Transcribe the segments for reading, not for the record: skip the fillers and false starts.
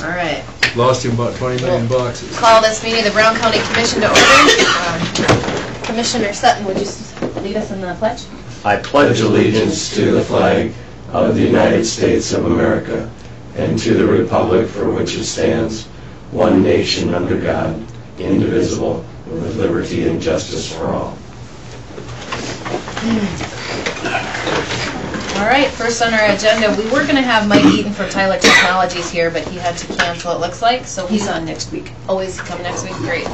All right. Lost him about 20 million bucks. Call this meeting of the Brown County Commission to order. Commissioner Sutton, would you lead us in the pledge? I pledge allegiance to the flag of the United States of America and to the republic for which it stands, one nation under God, indivisible, with liberty and justice for all. All right, first on our agenda, we were going to have Mike Eaton from Tyler Technologies here, but he had to cancel, it looks like. So He's on next week. Oh, is he coming next week? Great.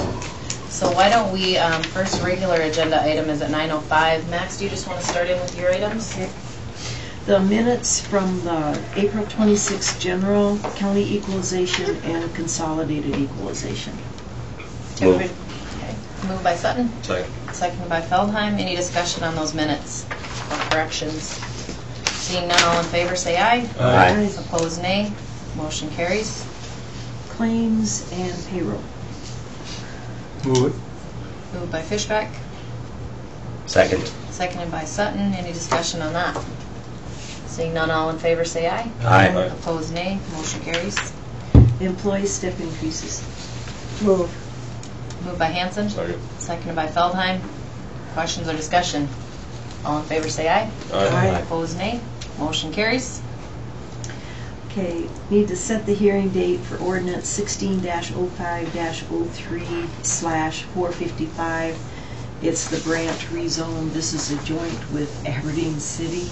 So why don't we, first regular agenda item is at 9:05. Max, do you just want to start in with your items? Okay. The minutes from the April 26th general, county equalization, and consolidated equalization. Everybody? Okay. Moved by Sutton. Second. Seconded by Feldheim. Any discussion on those minutes or corrections? Seeing none, all in favor say aye. Aye. Opposed, nay. Motion carries. Claims and payroll. Move it. Moved by Fishback. Second. Seconded by Sutton. Any discussion on that? Seeing none, all in favor say aye. Aye. Opposed, nay. Motion carries. Employee step increases. Move. Moved by Hanson. Second. Seconded by Feldheim. Questions or discussion? All in favor say aye. Aye. Opposed, nay. Motion carries. Okay, need to set the hearing date for ordinance 16-05-03/455. It's the branch rezone. This is a joint with Aberdeen City.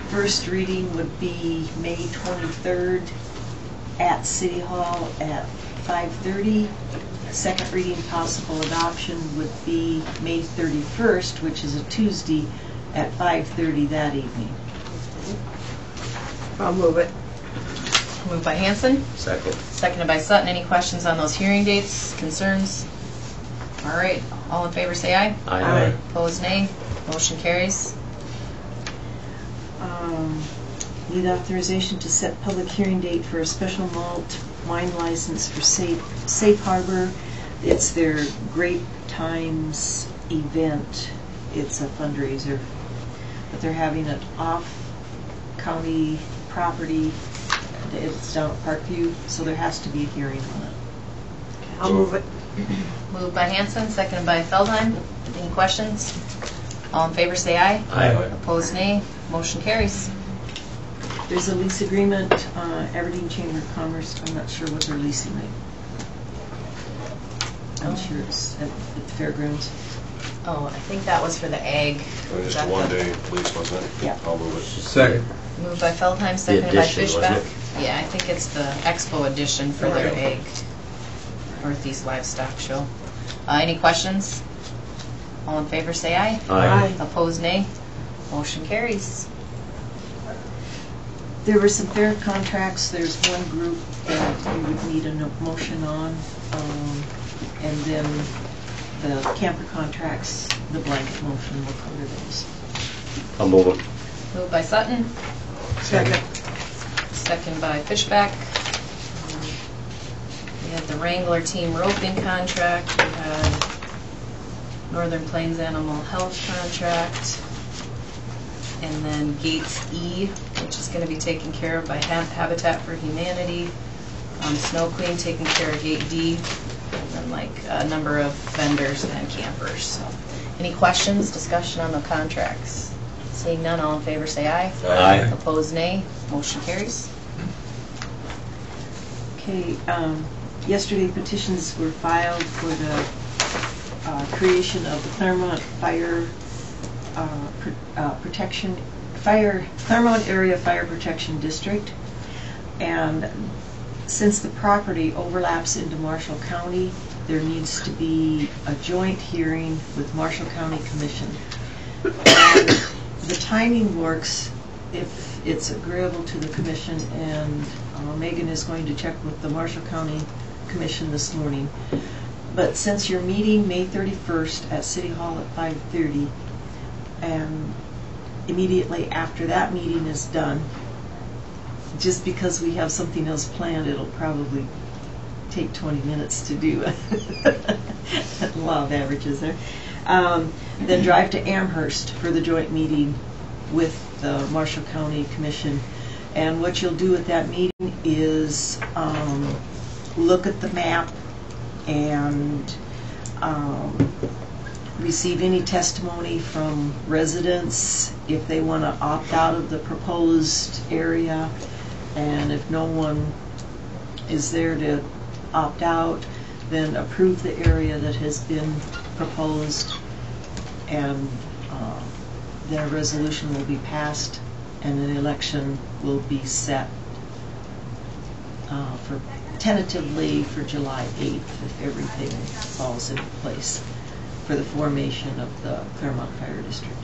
First reading would be May 23rd at City Hall at 5:30. Second reading possible adoption would be May 31st, which is a Tuesday, at 5:30 that evening. I'll move it. Moved by Hanson. Second. Seconded by Sutton. Any questions on those hearing dates, concerns? All right. All in favor say aye. Aye. Opposed, nay. Motion carries. Need authorization to set public hearing date for a special malt wine license for Safe Harbor. It's their Great Times event. It's a fundraiser, but they're having it off county property. It's down at Parkview, so there has to be a hearing on it. I'll move it. Moved by Hanson. Seconded by Feldheim. Any questions? All in favor say aye. Aye. Opposed, nay. Motion carries. There's a lease agreement, Aberdeen Chamber of Commerce. I'm not sure what they're leasing it. I'm sure it's at the fairgrounds. Oh, I think that was for the ag. Just a one-day lease, wasn't it? Yeah. I'll move it. Second. Moved by Feldheim, seconded by addition, wasn't Fishback. it? Yeah, I think it's the Expo edition for their ag Northeast Livestock Show. Any questions? All in favor say aye. Aye. Opposed, nay. Motion carries. There were some fair contracts. There's one group that you would need a motion on, and then the camper contracts, the blanket motion will cover those. I'll move it. Moved by Sutton, Second. second by Fishback. We had the Wrangler Team Roping contract. We had Northern Plains Animal Health contract. And then Gates E, which is going to be taken care of by Habitat for Humanity. Snow Queen taking care of Gate D. And then like a number of vendors and campers. So, any questions, discussion on the contracts? Seeing none, all in favor say aye. Aye. Opposed, nay. Motion carries. Okay, yesterday petitions were filed for the creation of the Claremont Fire Claremont Area Fire Protection District. And since the property overlaps into Marshall County, there needs to be a joint hearing with Marshall County Commission. And the timing works if it's agreeable to the commission, and Megan is going to check with the Marshall County Commission this morning. But since you're meeting May 31st at City Hall at 5:30, and immediately after that meeting is done, just because we have something else planned, it'll probably take 20 minutes to do. Law of averages there. Then drive to Amherst for the joint meeting with the Marshall County Commission, And what you'll do at that meeting is look at the map and receive any testimony from residents if they want to opt out of the proposed area. And if no one is there to opt out, then approve the area that has been proposed, and then a resolution will be passed and an election will be set for tentatively for July 8th if everything falls into place for the formation of the Claremont Fire District.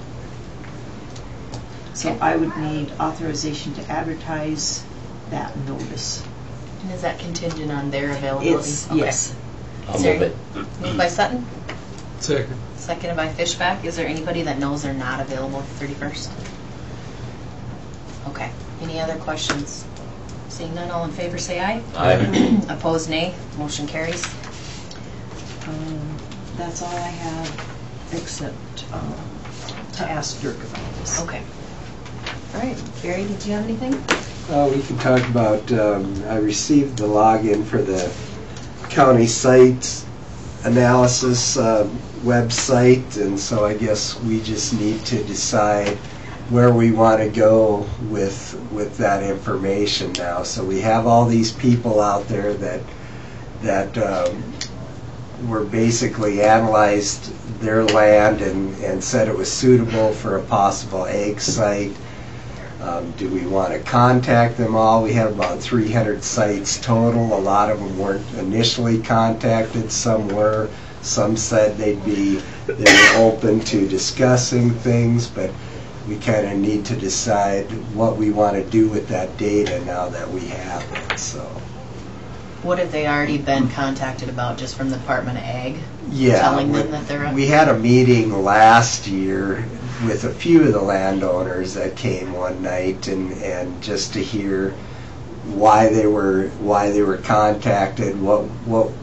So I would need authorization to advertise that notice. And is that contingent on their availability? It's, Okay. yes. I'll Is there- move it. Moved by Sutton, Second. seconded by Fishback. Is there anybody that knows they're not available for 31st? Okay. Any other questions? Seeing none, all in favor say aye. Aye. Opposed, nay. Motion carries. That's all I have, except to ask Dirk about this. Okay. All right. Barry, did you have anything? We can talk about, I received the login for the county sites analysis website, and so I guess we just need to decide where we want to go with that information now. So we have all these people out there that were basically analyzed their land and said it was suitable for a possible ag site. Do we want to contact them all? We have about 300 sites total. A lot of them weren't initially contacted. Some were. Some said they were open to discussing things, but we kind of need to decide what we want to do with that data now that we have it. So. What have they already been contacted about just from the Department of Ag? Yeah, Telling them that they're... we had a meeting last year with a few of the landowners that came one night, and just to hear why they were contacted, what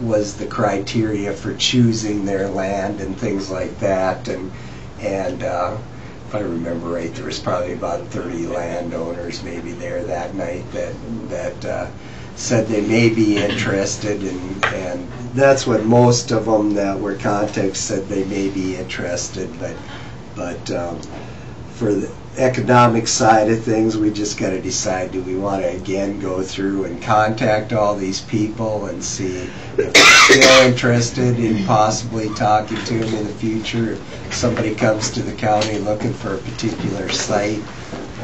was the criteria for choosing their land and things like that, and if I remember right, there was probably about 30 landowners maybe there that night that said they may be interested, and that's what most of them that were contacted said they may be interested, but for the economic side of things, we just got to decide, do we want to again go through and contact all these people and see if they're still interested in possibly talking to them in the future, if somebody comes to the county looking for a particular site,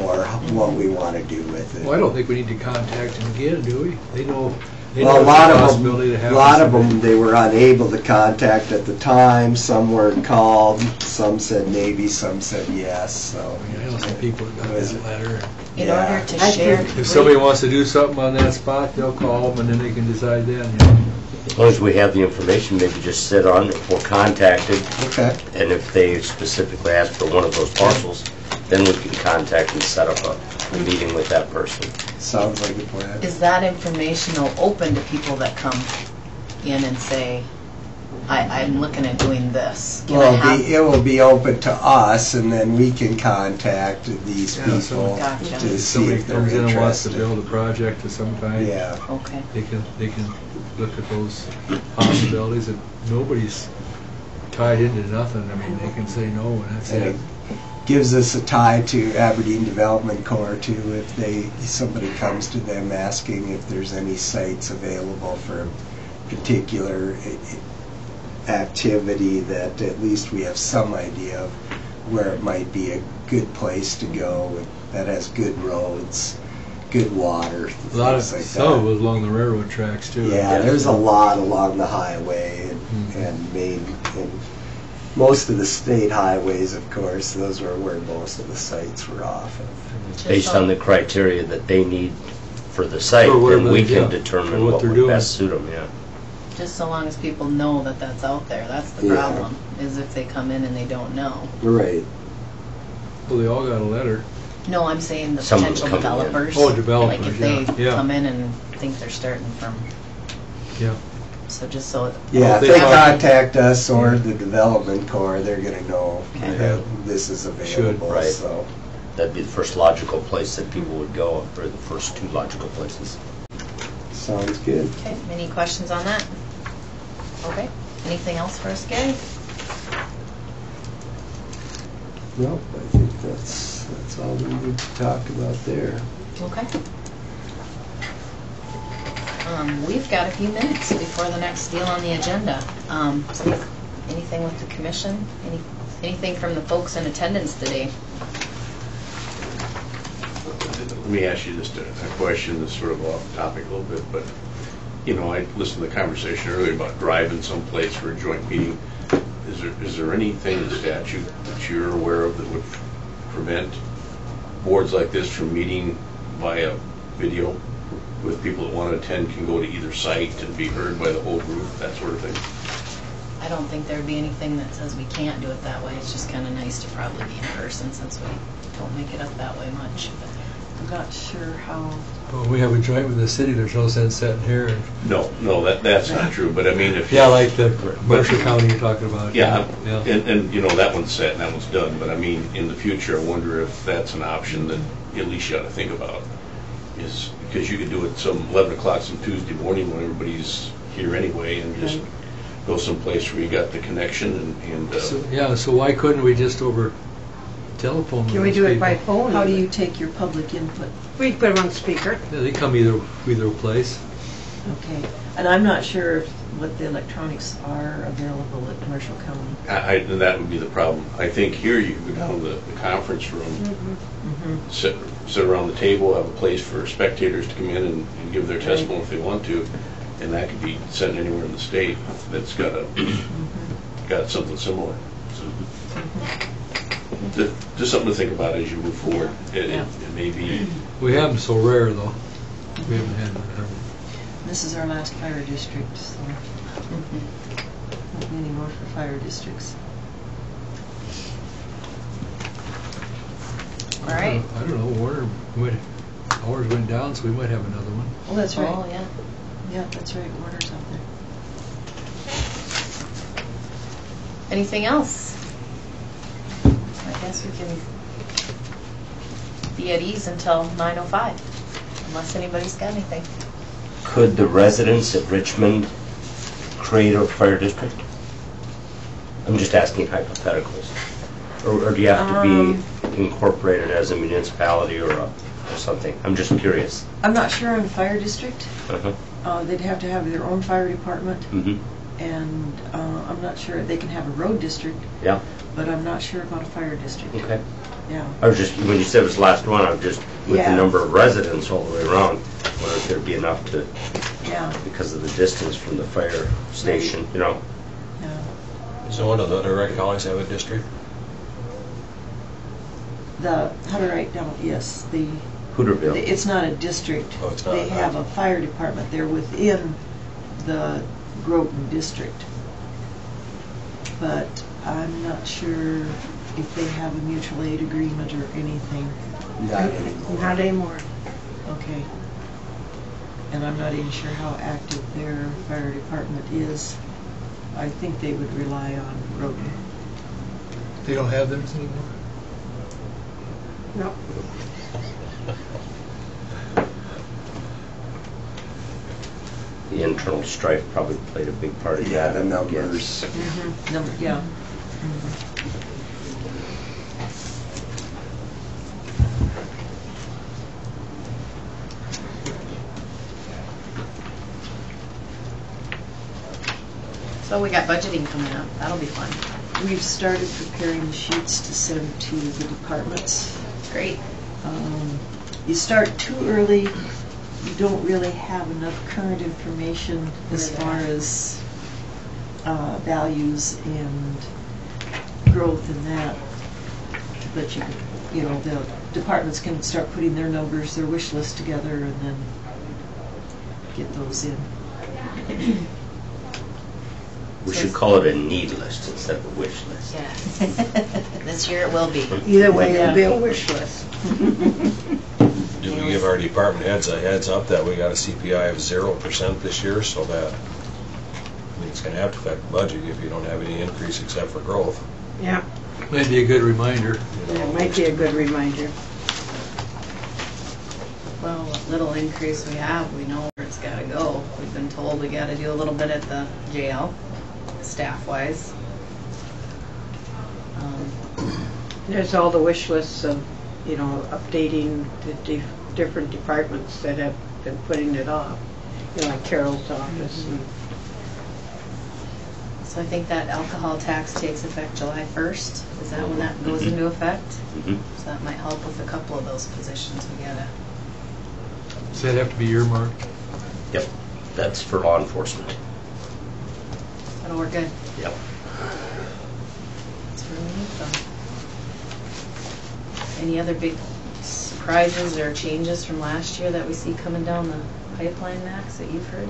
or what we want to do with it. Well, I don't think we need to contact them again, do we? They know Well, a it's lot a of possibility to them, have a lot of somebody. them, they were unable to contact at the time. Some weren't called. Some said maybe. Some said yes. So, I know some people that got Was that it- letter. In Yeah. order to I share... think- If somebody wants to do something on that spot, they'll call them and then they can decide then, you know. As long as we have the information, maybe just sit on it if we're contacted, okay. and if they specifically ask for one of those parcels, then we can contact and set up a meeting with that person. Sounds like a plan. Is that informational open to people that come in and say, I'm looking at doing this? Can I Well, have... it will be open to us, and then we can contact these Yeah, people so- Gotcha. to If see somebody if they're comes in and wants to interested. build a project of some kind, Yeah. Okay. they can look at those possibilities, and nobody's tied into nothing. I mean, they can say no, and that's And it. it gives us a tie to Aberdeen Development Corps too, if somebody comes to them asking if there's any sites available for a particular activity, that at least we have some idea of where it might be a good place to go that has good roads, good water, A lot of, things like some of that. it along the railroad tracks too. Yeah, there's a lot along the highway and main, and most of the state highways, of course. Those were where most of the sites were off of. Just Based so- on the criteria that they need for the site, For where then we they- can yeah, for determine what what they're would doing. best suit them, yeah. Just so long as people know that that's out there. That's the Yeah. problem, is if they come in and they don't know. Right. Well, they all got a letter. No, I'm saying the Someone potential coming in. developers. Oh, developers, Like if yeah, they yeah. come in and think they're starting from, Yeah. so just so... Yeah, if they they talk- contact us or the Development Corps, they're gonna know Okay. that this is available, Right. so. that'd be the first logical place that people would go, or the first two logical places. Sounds good. Okay, any questions on that? Okay, anything else for us, Gary? Nope, I think that's all we need to talk about there. Okay. We've got a few minutes before the next deal on the agenda. So anything with the commission? Anything from the folks in attendance today? Let me ask you just a question that's sort of off topic a little bit, but, you know, I listened to the conversation earlier about driving someplace for a joint meeting. Is there anything in the statute that you're aware of that would prevent boards like this from meeting via video, with people that want to attend can go to either site and be heard by the whole group, that sort of thing? I don't think there'd be anything that says we can't do it that way. It's just kind of nice to probably be in person since we don't make it up that way much. But I'm not sure how. When we have a joint with the city, there's no sense sitting here. And, No, that's not true, but I mean, if... yeah, like the Mercer County you're talking about. Yeah, Yeah. and you know, that one's set and that one's done, but I mean, in the future, I wonder if that's an option that at least you ought to think about, is because you could do it some 11 o'clock some Tuesday morning when everybody's here anyway, and just go someplace where you got the connection and So why couldn't we just over telephone? Can we those do it people? by phone? How do you take your public input? We put it on speaker. Yeah, they come either place. Okay. And I'm not sure what the electronics are available at Marshall County. and that would be the problem. I think here you could go down to the conference room, sit around the table, have a place for spectators to come in and give their testimony if they want to, and that could be sent anywhere in the state that's got something similar. So, just something to think about as you move forward. It may be... We have them so rare, though. We haven't had them. This is our last fire district, so not many more for fire districts. all right. I don't know. Ours went down, so we might have another one. Oh, that's right. Oh, yeah. Yeah, that's right. Warner's out there. Anything else? I guess we can be at ease until 9:05, unless anybody's got anything. Could the residents of Richmond create a fire district? I'm just asking hypotheticals. Or do you have to be incorporated as a municipality or something? I'm just curious. I'm not sure on the fire district. Uh-huh. They'd have to have their own fire department, Mm-hmm. and I'm not sure they can have a road district, Yeah, but I'm not sure about a fire district. okay. Yeah. I was just, when you said it was the last one, I was just, with the Yeah. number of residents all the way around, wonder if there'd be enough to, Yeah. because of the distance from the fire station, you know? Yeah. So one of the other counties have a district? The Hutterite down, yes, Hooterville. it's not a district. Oh, it's not. They have a fire department. They're within the Groton district. But I'm not sure if they have a mutual aid agreement or anything. Not anymore. Okay. And I'm not even sure how active their fire department is. I think they would rely on Groton. They don't have theirs anymore? No. The internal strife probably played a big part in Yeah, that. the numbers. Number, yeah. So we got budgeting coming up. That'll be fun. We've started preparing the sheets to send to the departments. Great. You start too early, you don't really have enough current information as far as values and growth and that. But you can, the departments can start putting their numbers, their wish list together, and then get those in. We should call it a need list instead of a wish list. Yeah. This year it will be. Either way, it'll be a wish list. Do we give our department heads a heads up that we got a CPI of 0% this year, so that, it's gonna have to affect the budget if you don't have any increase except for growth. Yeah, Might be a good reminder. that might be a good reminder. little increase we have, we know where it's gotta go. We've been told we gotta do a little bit at the jail, staff-wise. There's all the wish lists of, you know, updating the different departments that have been putting it off. You know, like Carol's office. And So I think that alcohol tax takes effect July 1st. Is that when that goes into effect? So that might help with a couple of those positions we gotta. Does that have to be earmarked? Yep, that's for law enforcement. That'll work good. Yep. That's where we need them. Any other big surprises or changes from last year that we see coming down the pipeline, Max, that you've heard?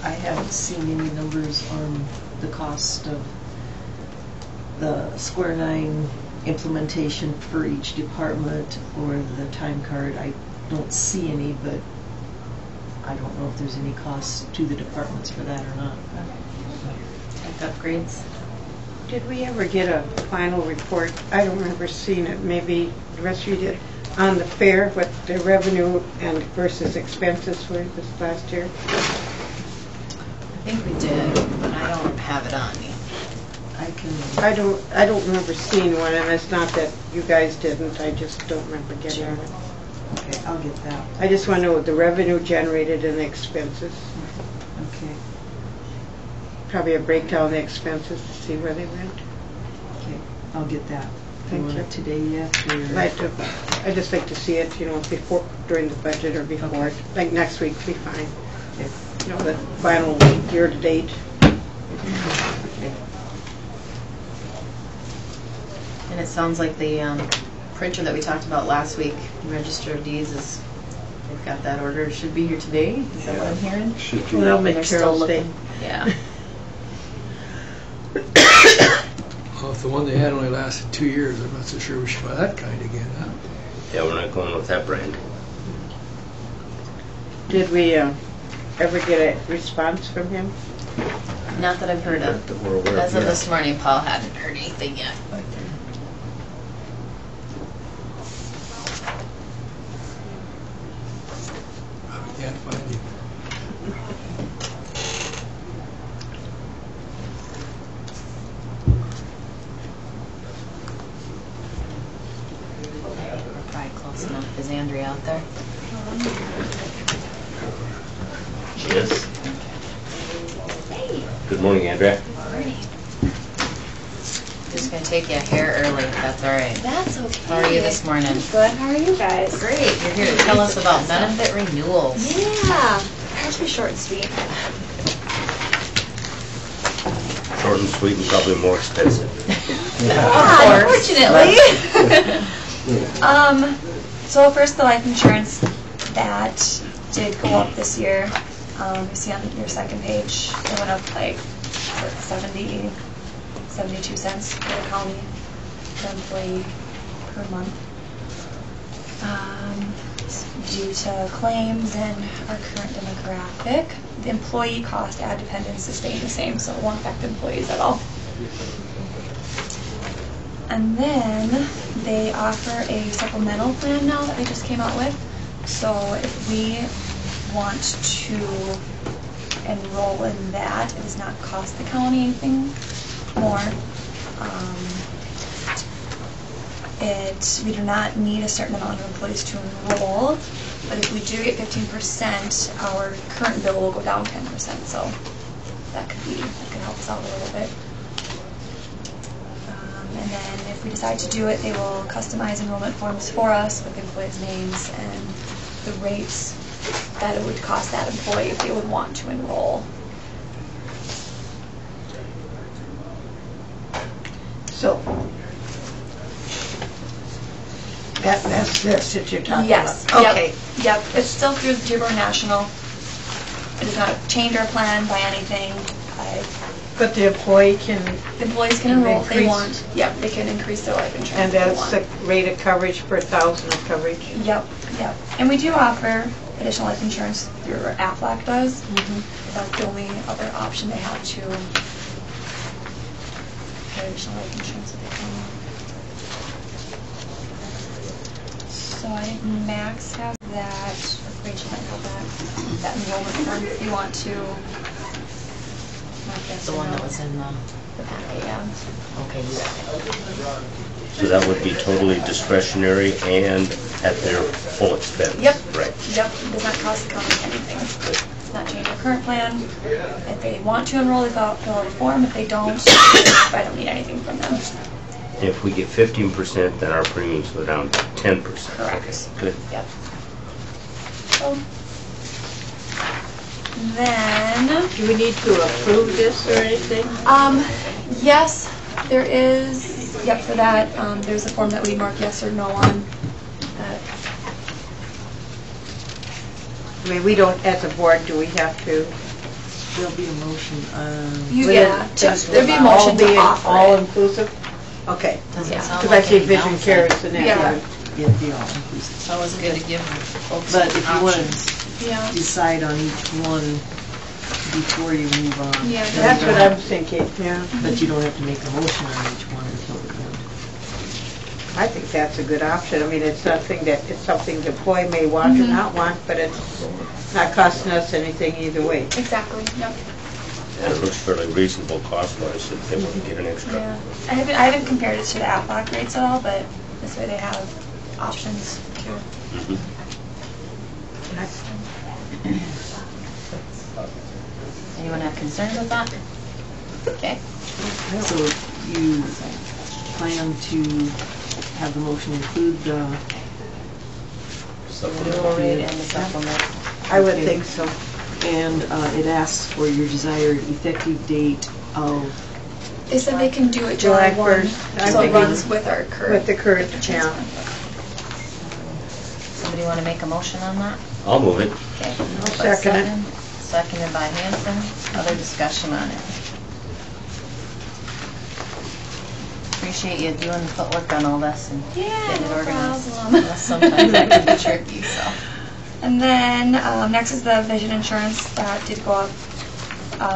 I haven't seen any numbers on the cost of the Square 9 implementation for each department or the time card. I don't see any, but I don't know if there's any cost to the departments for that or not. Tech upgrades? did we ever get a final report? I don't remember seeing it. Maybe the rest of you did. On the fair, what the revenue and versus expenses were this last year? I think we did, but I don't have it on me. I don't remember seeing one, and it's not that you guys didn't. I just don't remember getting it. Okay, I'll get that. I just want to know the revenue generated and the expenses. Okay, Probably a breakdown of the expenses to see where they went. okay, I'll get that. Thank want you. it today yet? Or? I just like to see it, before, during the budget or before. Okay. Like next week would be fine. Okay. The final year to date. Okay. And it sounds like the printer that we talked about last week, Register of Deeds, they've got that order. It should be here today. Is that what I'm hearing? Should be. Well, they'll make They're still Carol's looking. day. Yeah. Well, if the one they had only lasted 2 years, I'm not so sure we should buy that kind again, huh? Yeah, we're not going with that brand. Did we ever get a response from him? Not that I've heard of. That we're aware As of yet. this morning, Paul hadn't heard anything yet. Probably can't find him. Probably close enough. Is Andrea out there? She is. Good morning, Andrea. Just gonna take you a hair early, if that's all right. That's okay. How are you this morning? Good. How are you guys? Great. You're here to tell us about benefit renewals. Yeah. Ours be short and sweet. Short and sweet and probably more expensive. Yeah, unfortunately. So first, the life insurance that did go up this year. You see on your second page, it went up like 72 cents for the county per employee per month. Due to claims and our current demographic, the employee cost add dependents is staying the same, so it won't affect employees at all. And then they offer a supplemental plan now that they just came out with. So if we want to enroll in that, it does not cost the county anything more. We do not need a certain amount of employees to enroll, but if we do get 15%, our current bill will go down 10%. So that could help us out a little bit. And then if we decide to do it, they will customize enrollment forms for us with employees' names and the rates that it would cost that employee if they would want to enroll. So, that's this that you're talking Yes. about? Okay. Yep. It's still through Dearborn National. It does not change our plan by anything. But the employee can, The employees can enroll if they Increase. want. Yep, they can increase their life insurance and if they that's want. the rate of coverage per 1,000 of coverage? Yep. And we do offer additional life insurance through Aflac does. That's the only other option they have to get additional life insurance if they can. So I think Max has that, or Rachel might have that enrollment form if you want to. Mark yes The or one no. that was in The packet, yeah. okay, you got it. So that would be totally discretionary and at their full expense? Yep. Right. Yep, it does not cost the county anything. Does not change our current plan. If they want to enroll, they fill out a form. If they don't, I don't need anything from them. If we get 15%, then our premiums go down to 10%. Correct. Good. Yep. So, then, Do we need to approve this or anything? yes, there is, yep, for that, there's a form that we mark yes or no on. I mean, we don't, as a board, do we have to? There'll be a motion. You, Will yeah, it- there'd be a motion to offer All it. inclusive? Okay. Doesn't Yeah. sound Because I like see any Vision downside. Cares and that. Yeah. Yeah, it'd be all inclusive. It's always good to give folks But if you want options. to Yeah, decide on each one before you move on. Yeah, then That's you what don't I'm thinking, yeah. have- But you don't have to make a motion on each one until the end. I think that's a good option. I mean, it's something the employee may want or not want, but it's not costing us anything either way. exactly, yep. And it looks fairly reasonable cost-wise if they want to get an extra. Yeah, I haven't compared it to the Aflac rates at all, but this way they have options too. Mhm. Anyone have concerns with that? Okay. So you plan to have the motion include the Renewal rate and the supplement. I would Okay. think so. And it asks for your desired effective date of, They said they can do it July July 1, 1st. I'm so it thinking runs with our current. With the current, yeah. Somebody want to make a motion on that? I'll move it. Okay. I'll second it. Seconded by Hanson. Other discussion on it? Appreciate you doing the footwork on all this and Yeah, getting it no organized. problem. Sometimes that can be tricky, so. And then next is the vision insurance that did go up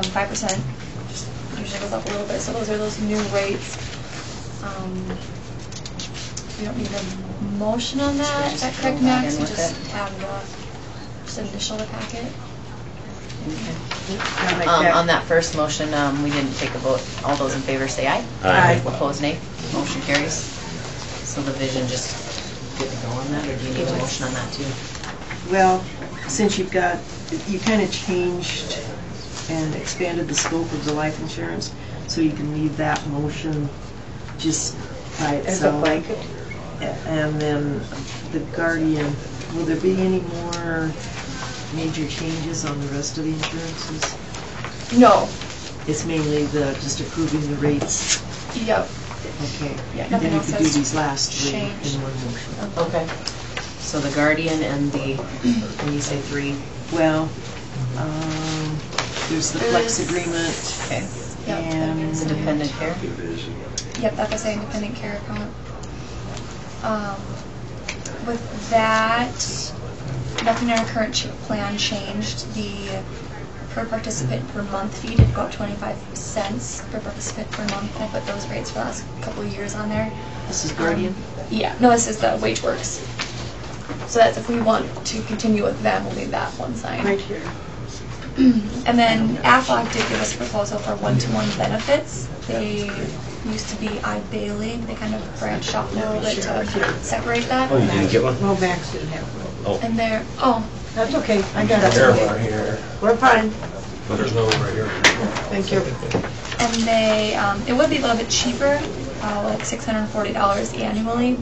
5%. Usually goes up a little bit, so those are those new rates. We don't need a motion on that. Is that correct, Go back Max? in We with just it. have just initial the packet. I'll make On that first motion, we didn't take a vote. All those in favor say aye. Aye. Opposed, nay. Motion carries. So the vision just good to go on that, or do you need a motion on that too? well, since you kind of changed and expanded the scope of the life insurance, so you can leave that motion just by As a itself. blanket. And then the Guardian, will there be any more major changes on the rest of the insurances? No. It's mainly just approving the rates. Yep. Okay. Yeah, Then nothing you else could do has these last three changed. in one motion. Okay. So the Guardian and the, when you say three, Well, there's the flex There's- agreement okay. Yep. and It's a dependent care. Yep, FSA independent care account. With that, nothing in our current plan changed. The per participant per month fee did go up 25 cents per participant per month. I put those rates for the last couple of years on there. this is Guardian. Yeah, no, this is the WageWorks. So that's if we want to continue with them, we'll leave that one side. Right here. And then Aflac did give us a proposal for one-to-one benefits. They used to be iBailey. They kind of branched off a little bit to separate that. Oh, you didn't get one? No, Max didn't have one. And they're, oh, That's okay, I got it. There, right here. We're fine, But there's no one right here. thank you. and they, it would be a little bit cheaper, like $640 annually,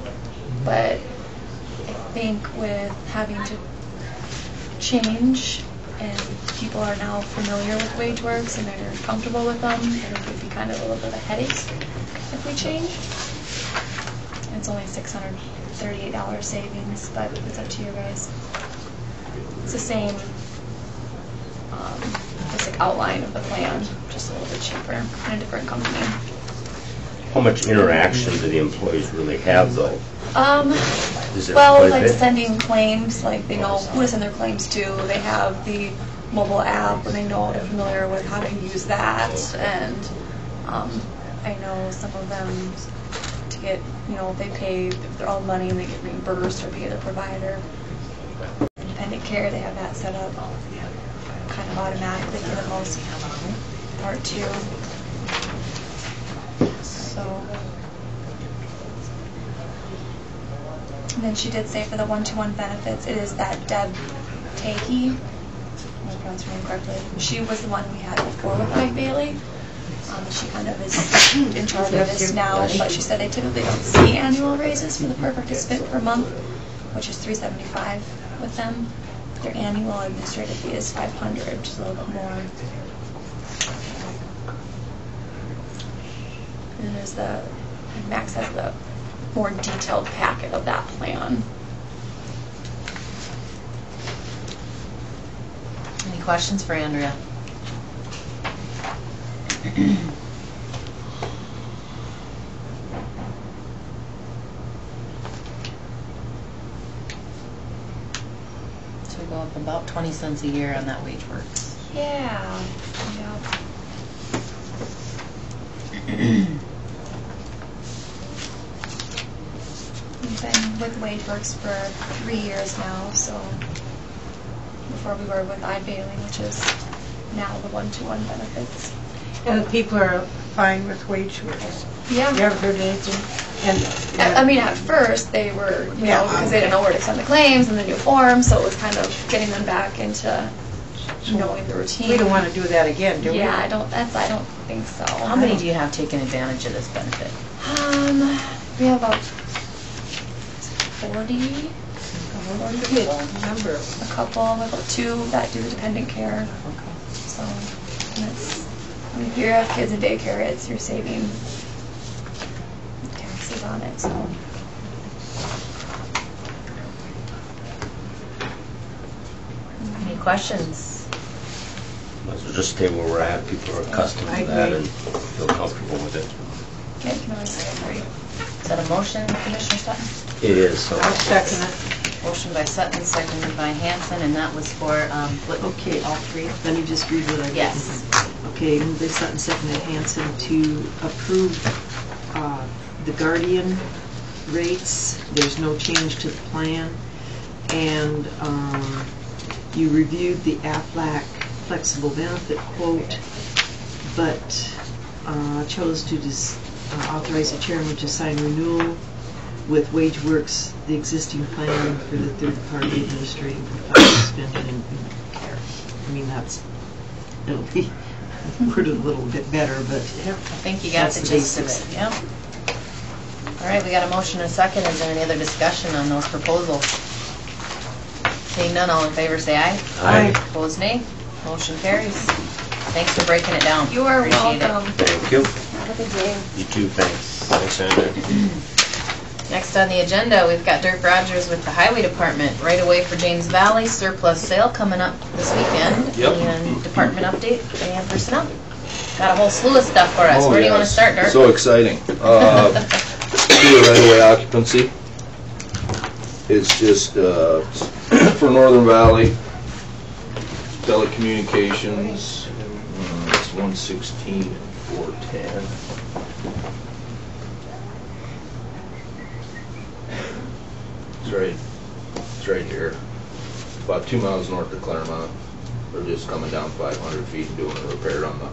but I think with having to change and people are now familiar with WageWorks and they're comfortable with them, I think it would be kind of a little bit of a headache if we change. It's only $638 savings, but it's up to you guys. It's the same basic outline of the plan, just a little bit cheaper and a different company. How much interaction do the employees really have, though? Is it Well, quite a like bit? sending claims, like they know who to send their claims to. They have the mobile app, and they know they're familiar with how to use that. And I know some of them to get they pay their own money and they get reimbursed or pay their provider. Independent care, they have that set up kind of automatically for the most part too. So, and then she did say for the one-to-one benefits, it is that Deb Takey, if I pronounced her name correctly. She was the one we had before with Mike Bailey. She kind of is in charge of this now, but she said they typically don't see annual raises for the per participant per month, which is $375 with them. Their annual administrative fee is $500, which is a little bit more. And there's Max has the more detailed packet of that plan. Any questions for Andrea? So we go up about 20 cents a year on that WageWorks. Yeah. We've been with WageWorks for 3 years now, so before we were with iBailey, which is now the one-to-one benefits. And the people are fine with WageWorks. Yeah. You ever heard anything? I mean, at first they were, because they didn't know where to send the claims and the new forms, so it was kind of getting them back into knowing the routine. We don't want to do that again, do we? Yeah, I don't think so. How many do you have taken advantage of this benefit? We have about 40 people. Number. A couple, we have about 2 that do the dependent care. So, and if you have kids in daycare, you're saving taxes on it. So. Any questions? So just stay where we're at. People are accustomed to that and feel comfortable with it. Okay, you can always say Is that a motion, Commissioner Sutton? It is. So I'll second it. Motion by Sutton, seconded by Hanson, and that was for, Okay, all three? let me just read what I wrote. Yes. Okay, moved by Sutton, seconded Hanson to approve the Guardian rates. There's no change to the plan. And you reviewed the Aflac flexible benefit quote, but chose to authorize the chairman to sign renewal with WageWorks, the existing plan for the third-party administrative suspension and care. I mean, it'll be worded a little bit better, but I think you got the gist of it. Yep. All right, we got a motion and a second. Is there any other discussion on those proposals? Seeing none, all in favor say aye. Aye. Opposed, nay. Motion carries. Thanks for breaking it down. You are Appreciate welcome. Thank you. Have a good day. You too. Thanks. Thanks, Andrew. Next on the agenda, we've got Dirk Rogers with the Highway Department. Right away for James Valley, surplus sale coming up this weekend. Yep. And department update and personnel. Got a whole slew of stuff for us. Oh, Where do you want to yes. start, Dirk? So exciting. Do the right-of-way occupancy. It's just for Northern Valley, telecommunications, it's 116 and 410. It's right here. About 2 miles north of Claremont. They're just coming down 500 feet and doing a repair on the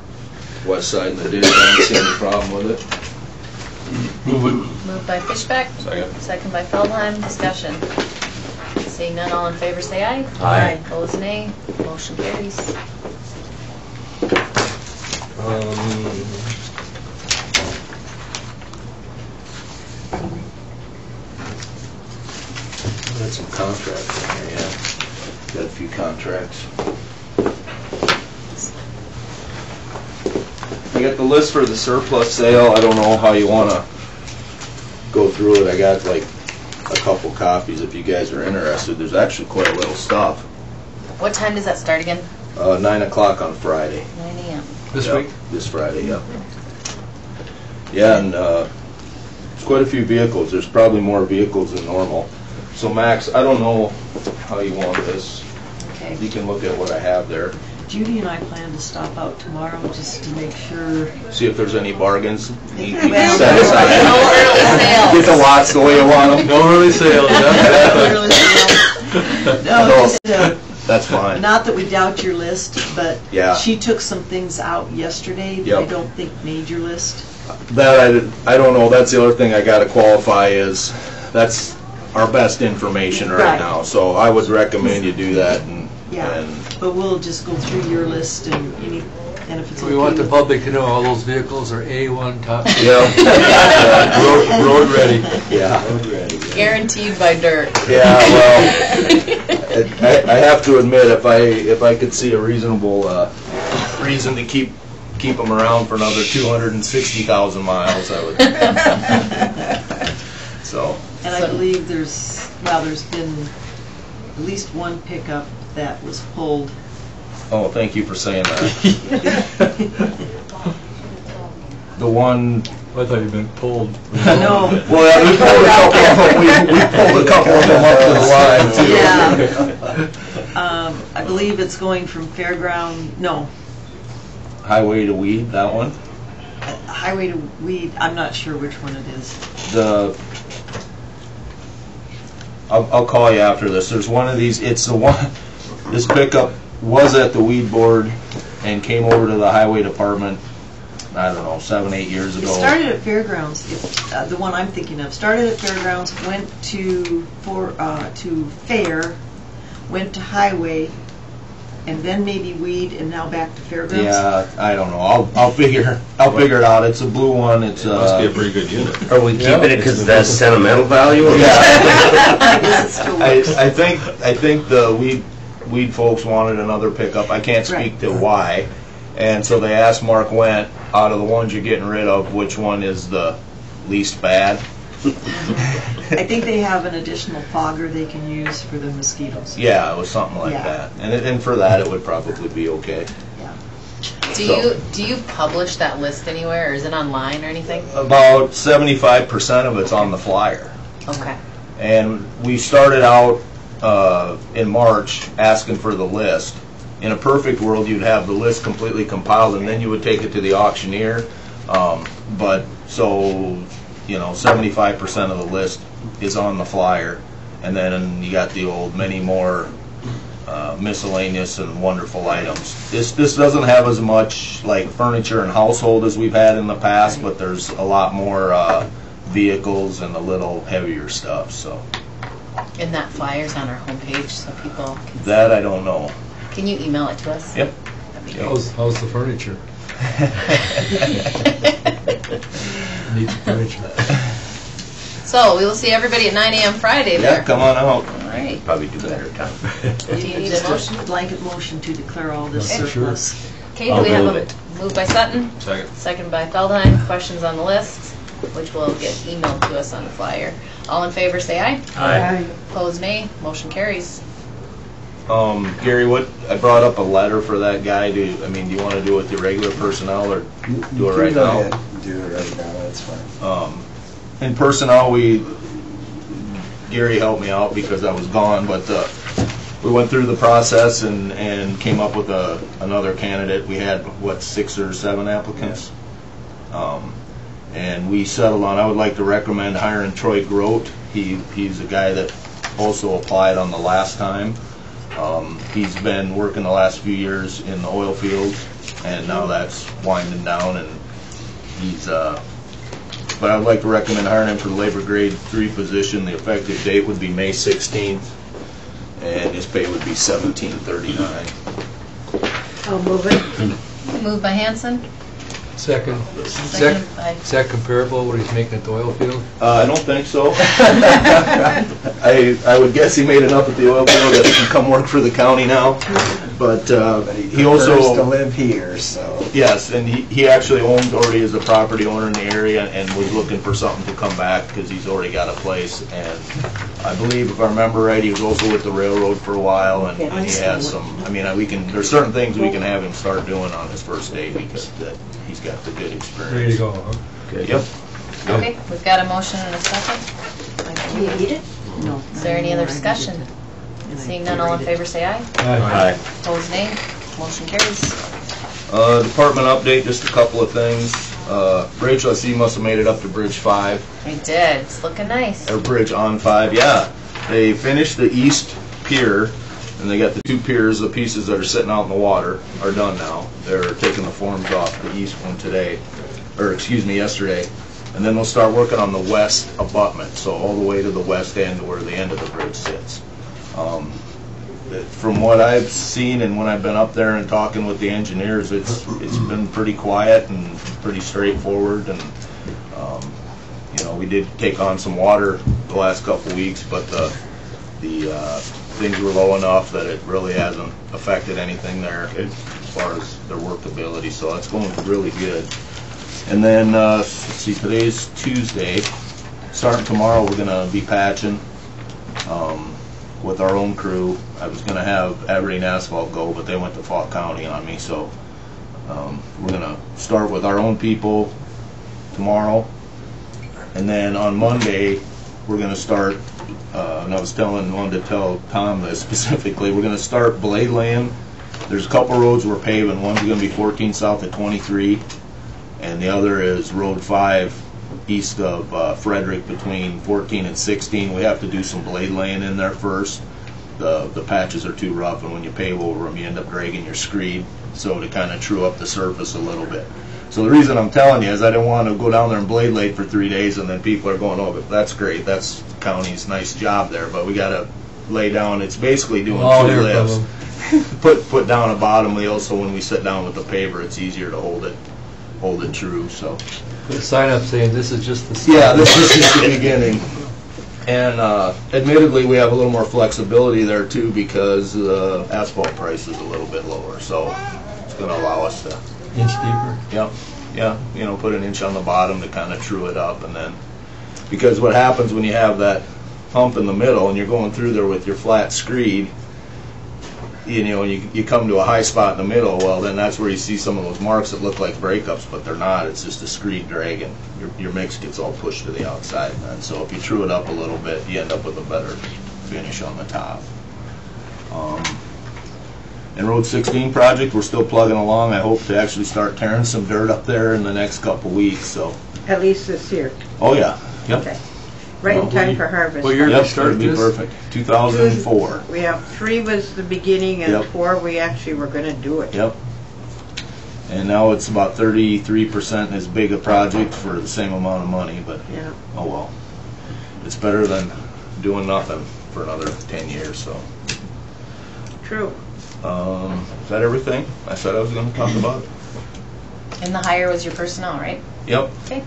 west side of the ditch. I haven't seen any problem with it. Moved by Fishbeck. Second. Second by Feldheim. Discussion. Seeing none, all in favor say aye. Aye. Opposed, nay. Motion carries. Got some contracts in there, yeah. Got a few contracts. I got the list for the surplus sale. I don't know how you want to go through it. I got like a couple copies if you guys are interested. There's actually quite a little stuff. What time does that start again? 9 o'clock on Friday. 9 a.m. This Yep, week? This Friday, yeah. Yeah, and there's quite a few vehicles. There's probably more vehicles than normal. So Max, I don't know how you want this. Okay. You can look at what I have there. Do Judy and I plan to stop out tomorrow just to make sure. See if there's any bargains. You can Well, set aside. No early sales. Get the lots the way you want them. No early sales, No, just, That's fine. not that we doubt your list, but Yeah. she took some things out yesterday that I Yep. don't think made your list. That I don't know. That's the other thing I got to qualify is that's our best information right Right. now. So I would recommend you do that Yeah. and But we'll just go through your list and if it's okay. We want the with- public to know all those vehicles are A1 top. yeah. Road ready. Yeah. Guaranteed by dirt. Yeah, well, I have to admit, if I could see a reasonable reason to keep them around for another 260,000 miles, I would. So, And I believe there's been at least one pickup that was pulled. oh, thank you for saying that. The one, I thought you'd been pulled. No. well, we pulled a couple of them. We pulled a couple of them up to the line too. Yeah. I believe it's going from Fairground, no, Highway to Weed, that one. Highway to Weed, I'm not sure which one it is. I'll call you after this. There's one of these, it's the one, this pickup was at the weed board and came over to the highway department, I don't know, 7-8 years It ago. started at Fairgrounds, the one I'm thinking of, started at Fairgrounds, went to Fair, went to Highway, and then maybe Weed, and now back to Fairgrounds. Yeah, I don't know. I'll figure it out. It's a blue one. It's Must be a pretty good unit. Are we keeping it because it has sentimental value? yeah. I guess it still works. I think the weed folks wanted another pickup. I can't speak to why, and so they asked Mark Wendt, out of the ones you're getting rid of, which one is the least bad? I think they have an additional fogger they can use for the mosquitoes. Yeah, it was something like Yeah. that, and for that it would probably be okay. Yeah. Do you publish that list anywhere, or is it online or anything? About 75% of it's on the flyer. Okay. And we started out in March asking for the list. In a perfect world, you'd have the list completely compiled, and then you would take it to the auctioneer. But so, 75% of the list is on the flyer, and then you got the old many more miscellaneous and wonderful items. This doesn't have as much like furniture and household as we've had in the past, but there's a lot more vehicles and a little heavier stuff. So And that flyer's on our homepage, so people can. that I don't know. Can you email it to us? Yep. That'd be Yep. How's the furniture? Needs furniture. So we will see everybody at 9 a.m. Friday Yeah, there. come on out. All right. Probably do better, Tom. Do you need a Just motion? a blanket motion to declare all this Okay. surplus. Okay, do I'll we have move a it. move by Sutton? Second. Second by Feldheim. Questions on the list, which will get emailed to us on the flyer. All in favor, say aye. Aye. Opposed, nay. Motion carries. Gary, I brought up a letter for that guy. Do you want to do it with your regular personnel or do it right Go now? ahead. Do it right now, that's fine. In personnel, Gary helped me out because I was gone, but we went through the process and came up with another candidate. We had, 6 or 7 applicants? And we settled on, I would like to recommend hiring Troy Grote. He's a guy that also applied on the last time. He's been working the last few years in the oil fields, and now that's winding down, and he's, but I would like to recommend hiring him for the labor grade 3 position. The effective date would be May 16th, and his pay would be $17.39. I'll move it. Moved by Hanson. Second. Second by. Is that comparable what he's making at the oil field? I don't think so. I would guess he made enough at the oil field that he can come work for the county now. But But he prefers to also, live here, so. yes, and he actually owns already as a property owner in the area and was looking for something to come back because he's already got a place. And I believe, if I remember right, he was also with the railroad for a while, and he has some, there's certain things we can have him start doing on his first day because he's got the good experience. Ready to go, huh? Yep. Okay, we've got a motion and a second. Do you need it? No. Is there any other discussion? Seeing none, all in favor, say aye. Aye. Opposed, nay. Motion carries. Department update, just a couple of things. Rachel, I see you must have made it up to Bridge 5. I did. It's looking nice. Or Bridge on 5, yeah. They finished the east pier, and they got the 2 piers, the pieces that are sitting out in the water, are done now. They're taking the forms off the east one today, or excuse me, yesterday. And then they'll start working on the west abutment, so all the way to the west end where the end of the bridge sits. From what I've seen and when I've been up there and talking with the engineers, it's been pretty quiet and pretty straightforward. And you know, we did take on some water the last couple of weeks, but the things were low enough that it really hasn't affected anything there as far as their workability. So it's going really good. And then let's see, today's Tuesday. Starting tomorrow, we're gonna be patching. With our own crew. I was going to have Aberdeen Asphalt go, but they went to Fauquier County on me, so we're going to start with our own people tomorrow. And then on Monday, we're going to start, and I wanted to tell Tom this specifically, we're going to start blade laying. There's a couple roads we're paving. One's going to be 14 south of 23, and the other is Road 5 east of Frederick between 14 and 16. We have to do some blade laying in there first. The patches are too rough, and when you pave over them, you end up dragging your screed, so to kind of true up the surface a little bit. So the reason I'm telling you is I didn't want to go down there and blade lay for 3 days, and then people are going, oh, but that's great, that's the county's nice job there, but we got to lay down. It's basically doing 2 lifts. Put down a bottom wheel, so when we sit down with the paver, it's easier to hold it true. So. Put a sign up saying this is just the start. Yeah, this is just the beginning. And admittedly, we have a little more flexibility there too because the asphalt price is a little bit lower, so it's going to allow us to Inch deeper. Yep. Yeah. You know, put an inch on the bottom to kind of true it up, and then because what happens when you have that hump in the middle and you're going through there with your flat screed, you know, you come to a high spot in the middle, well, then that's where you see some of those marks that look like breakups, but they're not. It's just a screed dragging. Your mix gets all pushed to the outside, and so if you true it up a little bit, you end up with a better finish on the top. And Road 16 project, we're still plugging along. I hope to actually start tearing some dirt up there in the next couple weeks. So. At least this year. Oh yeah. Yep. Okay. Right in time for harvest. Well, you're Yep, it'll be perfect. 2004. We have 3 was the beginning, and Yep. 4 we actually were going to do it. Yep. And now it's about 33% as big a project for the same amount of money, but Yeah. oh well. It's better than doing nothing for another 10 years. So. True. Is that everything I said I was going to talk about? And the hire was your personnel, right? Yep. Okay.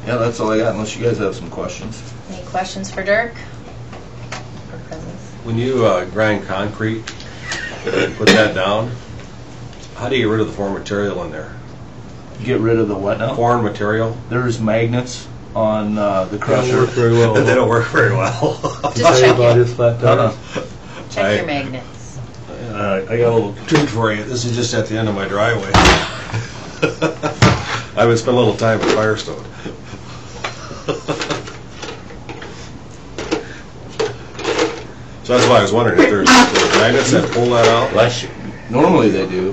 Yeah, that's all I got, unless you guys have some questions. Any questions for Dirk? Or presents? When you grind concrete, put that down, how do you get rid of the foreign material in there? Get rid of the what now? Foreign material? There's magnets on the Doesn't crusher. work very well. They don't work very well. Just Tell you check about your, his flat tires. check your magnets. I got a little treat for you. This is just at the end of my driveway. I would spend a little time at Firestone. So that's why I was wondering if there's magnets that pull that out. Bless you. Normally they do.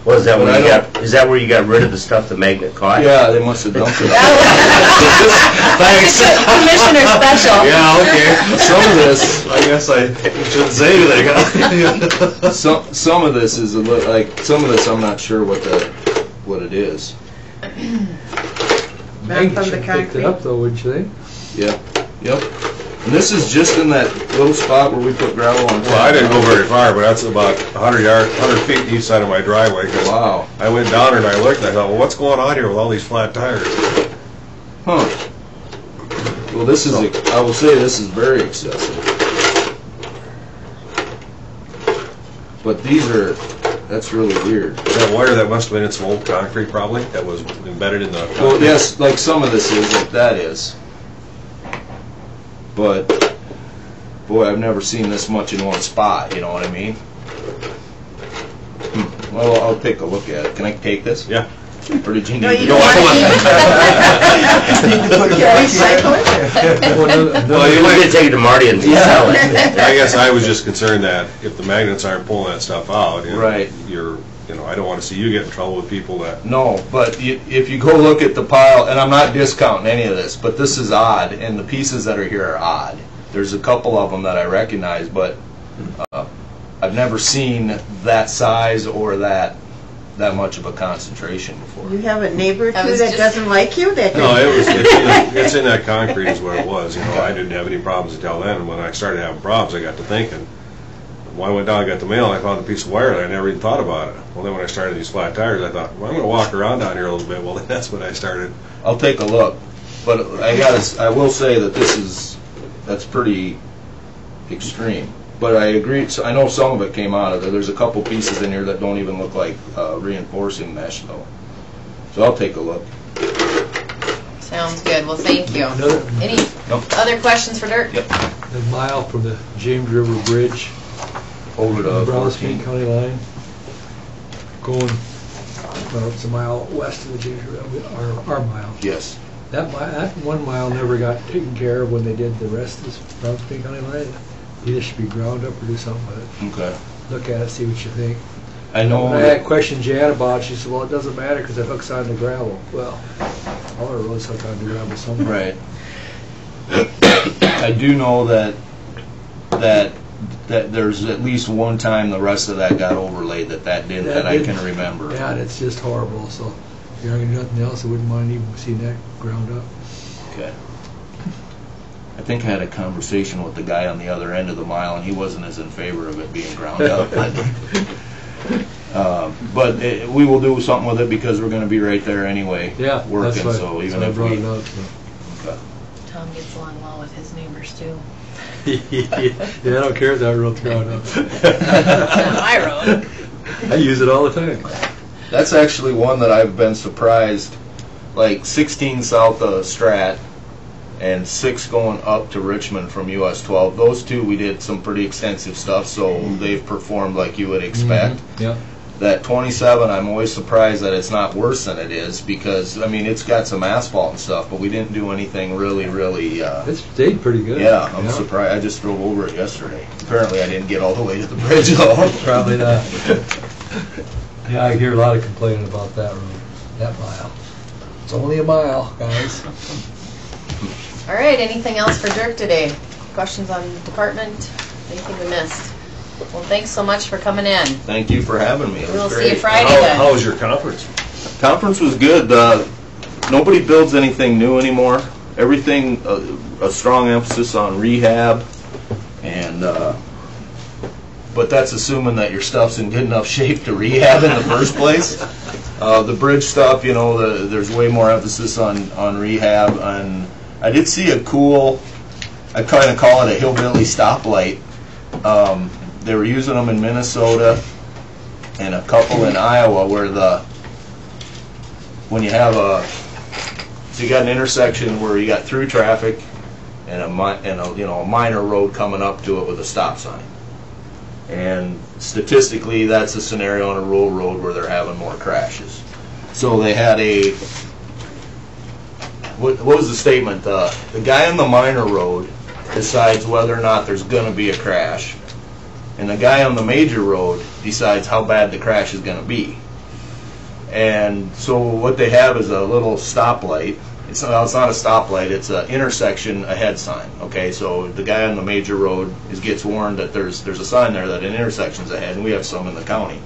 What is that? But Where I you don't- got? Is that where you got rid of the stuff the magnet caught? Yeah, they must have dumped it. Thanks. Commissioner special. Yeah, okay. Some of this, I guess I shouldn't say anything. some of this is a little, like some of this I'm not sure what it is. Back from Should the pick it concrete. up though, wouldn't you think? Yep. Yep. And this is just in that little spot where we put gravel on. Well, I didn't go very far, but that's about 100 feet east side of my driveway. 'Cause Wow. I went down and I looked and I thought, well, what's going on here with all these flat tires? Huh. Well, this is, I will say this is very excessive. But these are, that's really weird. That wire that must have been in some old concrete probably, that was embedded in the concrete. Well, yes, like some of this is, like that is. But, boy, I've never seen this much in one spot, you know what I mean? Well, I'll take a look at it. Can I take this? Yeah. Or did you need No, to you go don't on? Well, you're going to take it to Marty and sell it. I guess I was just concerned that if the magnets aren't pulling that stuff out, Right. I don't want to see you get in trouble with people that. No, but if you go look at the pile, and I'm not discounting any of this, but this is odd, and the pieces that are here are odd. There's a couple of them that I recognize, but I've never seen that size or that much of a concentration before. You have a neighbor I too was that just- doesn't like you? That No, it's in that concrete is what it was. I didn't have any problems until then, and when I started having problems, I got to thinking. When I went down, I got the mail, and I found a piece of wire, and I never even thought about it. Well, then when I started these flat tires, I thought, well, I'm going to walk around down here a little bit. Well, that's when I started. I'll take a look, but I will say that that's pretty extreme. But I agree. So I know some of it came out of there. There's a couple pieces in here that don't even look like reinforcing mesh, though. So I'll take a look. Sounds good. Well, thank you. Any Nope. other questions for Dirk? Yep. The mile from the James River Bridge Over to to the Brown 14. Street County line, going, well, it's a mile west of the James River, our mile. Yes. That 1 mile never got taken care of when they did the rest of this Brown Street County line. Either should be ground up or do something with it. Okay. Look at it, see what you think. I know. When I had questioned Jan about it, she said, well, it doesn't matter because it hooks onto gravel. Well, all our roads hook onto gravel somewhere. Right. I do know that there's at least one time the rest of that got overlaid that didn't, that I can remember. Yeah, and it's just horrible. So if you're not going to do nothing else, I wouldn't mind even seeing that ground up. Okay. I think I had a conversation with the guy on the other end of the mile, and he wasn't as in favor of it being ground up. But we will do something with it because we're going to be right there anyway, Yeah, working. that's So why even I if brought we, it up. So. okay. Tom gets along well with his neighbors too. Yeah, I don't care if that road's ground up. It's not my road. I use it all the time. That's actually one that I've been surprised. Like 16 south of Strat and 6 going up to Richmond from US 12. Those two we did some pretty extensive stuff, so they've performed like you would expect. Yeah. That 27, I'm always surprised that it's not worse than it is because, I mean, it's got some asphalt and stuff, but we didn't do anything really. It stayed pretty good. Yeah, I'm surprised. I just drove over it yesterday. Apparently I didn't get all the way to the bridge though. Probably not. Yeah, I hear a lot of complaining about that road, that mile. It's only a mile, guys. All right, anything else for Dirk today? Questions on department? Anything we missed? Well, thanks so much for coming in. Thank you for having me. It was We'll great. see you Friday then. How was your conference? Conference was good. Nobody builds anything new anymore. Everything, a strong emphasis on rehab, and but that's assuming that your stuff's in good enough shape to rehab in the first place. The bridge stuff, there's way more emphasis on rehab. And I did see a cool, I kind of call it a hillbilly stoplight. They were using them in Minnesota and a couple in Iowa where when you have so you got an intersection where you got through traffic and a minor road coming up to it with a stop sign. And statistically, that's a scenario on a rural road where they're having more crashes. So they had what was the statement? The guy on the minor road decides whether or not there's going to be a crash, and the guy on the major road decides how bad the crash is going to be. And so what they have is a little stoplight. It's not a stoplight, it's an intersection ahead sign. Okay, so the guy on the major road gets warned that there's a sign there that an intersection's ahead, and we have some in the county.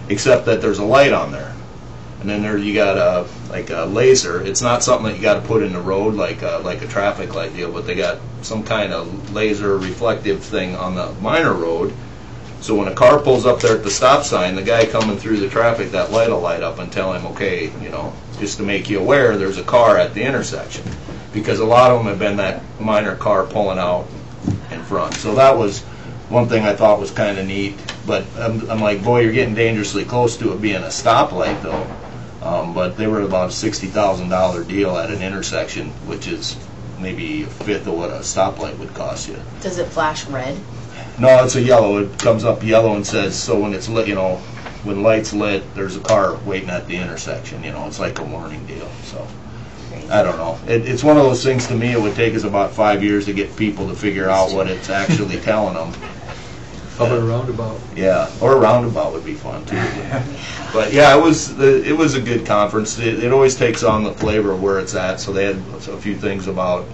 Except that there's a light on there. And then you got a laser. It's not something that you got to put in the road like a traffic light deal, but they got some kind of laser reflective thing on the minor road. So when a car pulls up there at the stop sign, the guy coming through the traffic, that light will light up and tell him, okay, just to make you aware, there's a car at the intersection. Because a lot of them have been that minor car pulling out in front. So that was one thing I thought was kind of neat. But I'm like, boy, you're getting dangerously close to it being a stoplight, though. But they were about a $60,000 deal at an intersection, which is maybe a fifth of what a stoplight would cost you. Does it flash red? No, it's a yellow. It comes up yellow and says, so when it's lit, when lights lit, there's a car waiting at the intersection, you know, it's like a warning deal, so. I don't know. It's one of those things, to me, it would take us about 5 years to get people to figure out what it's actually telling them. How about a roundabout? Yeah, or a roundabout would be fun too. But yeah, it was a good conference. It always takes on the flavor of where it's at. So they had a few things about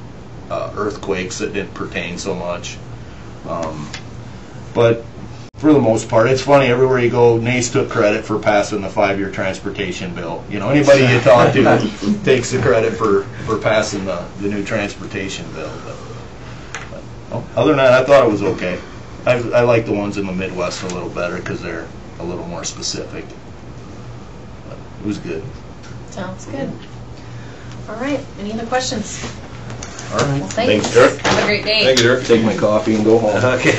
earthquakes that didn't pertain so much. But for the most part, it's funny, everywhere you go, Nace took credit for passing the 5-year transportation bill. You know, anybody you talk to takes the credit for passing the new transportation bill. But other than that, I thought it was okay. I like the ones in the Midwest a little better because they're a little more specific. But it was good. Sounds good. All right, any other questions? All right. Well, thanks. Dirk. Have a great day. Thank you, Dirk. Take my coffee and go home. Okay.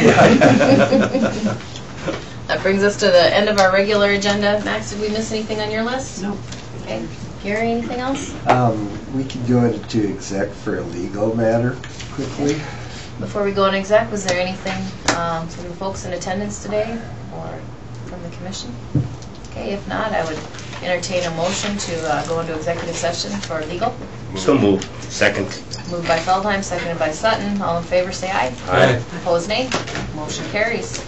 That brings us to the end of our regular agenda. Max, did we miss anything on your list? No. Okay. Gary, anything else? We could go into exec for a legal matter quickly. Before we go on exec, was there anything from the folks in attendance today or from the commission? Okay, if not, I would entertain a motion to go into executive session for legal. So moved. Second. Moved by Feldheim, seconded by Sutton. All in favor, say aye. Aye. Opposed, nay. Motion carries.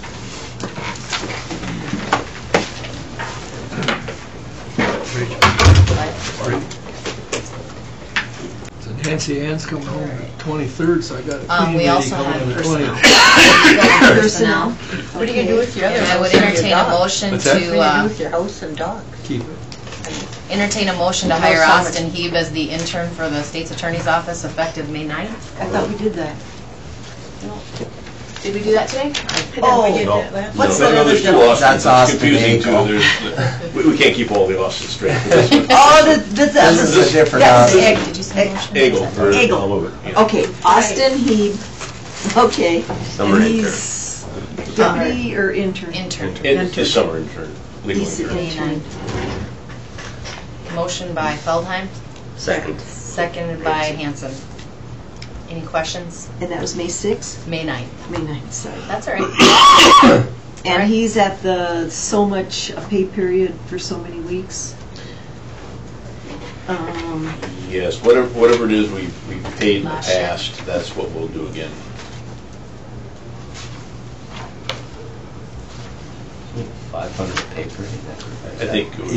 So Nancy Ann's coming home the 23rd, so I got a cleaning We lady also coming have on the personnel. 20th. Personnel. What are you gonna do with your other And I would house and your entertain a dog? motion What's that? What are you gonna do to with your house and dog? Keep it. entertain a motion to No hire summer. Austin Heeb as the intern for the state's attorney's office effective May 9th. I thought we did that. Did we do that today? I thought we did that last. What's No, the there's two other? Austins. That's It's Austin confusing too. Agel. We can't keep all the Austins straight. Oh, This is a different That's Austin. Egg. Did you say motion? Egel. or Egel. all over, yeah. Okay, Austin Heeb, okay. Summer And intern. he's deputy or intern? Intern. His summer intern, legal He's intern. May 9th. Motion by Feldheim, Second. seconded by Hanson. Any questions? And that was May 6th? May 9th. May 9th, sorry. That's all right. And he's at the so much a pay period for so many weeks. Yes, whatever it is we paid in the Last year. past, that's what we'll do again. 500 paper. I think it was.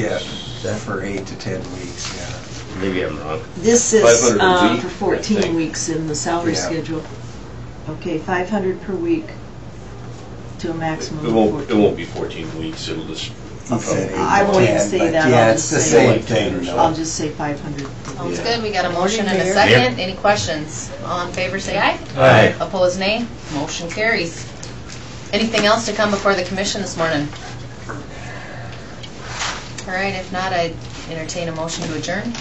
Yeah, for 8 to 10 weeks, yeah. Maybe I'm wrong. This is 500 a week, for I 14 think. weeks in the salary Yeah. schedule. Okay, 500 per week to a maximum It of won't, 14. it won't be 14 weeks, it'll just, He said 8 I to won't even 10, say but that, yeah, I'll it's just the say- same Like 10 thing. or though. I'll just say 500. Sounds Yeah. good. We got a motion and a Mayor. second. Any questions? All in favor, say aye. Aye. Opposed, nay. Motion carries. Anything else to come before the commission this morning? All right, if not, I'd entertain a motion to adjourn.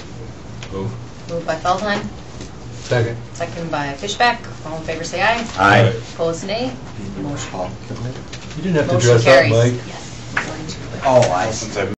Move. Moved by Feldheim, Second. seconded by Fishback. All in favor, say aye. Aye. Opposed, nay. Motion Paul, come in. You didn't have to Motion dress up, carries. Mike. Yes. Oh, I see. since I've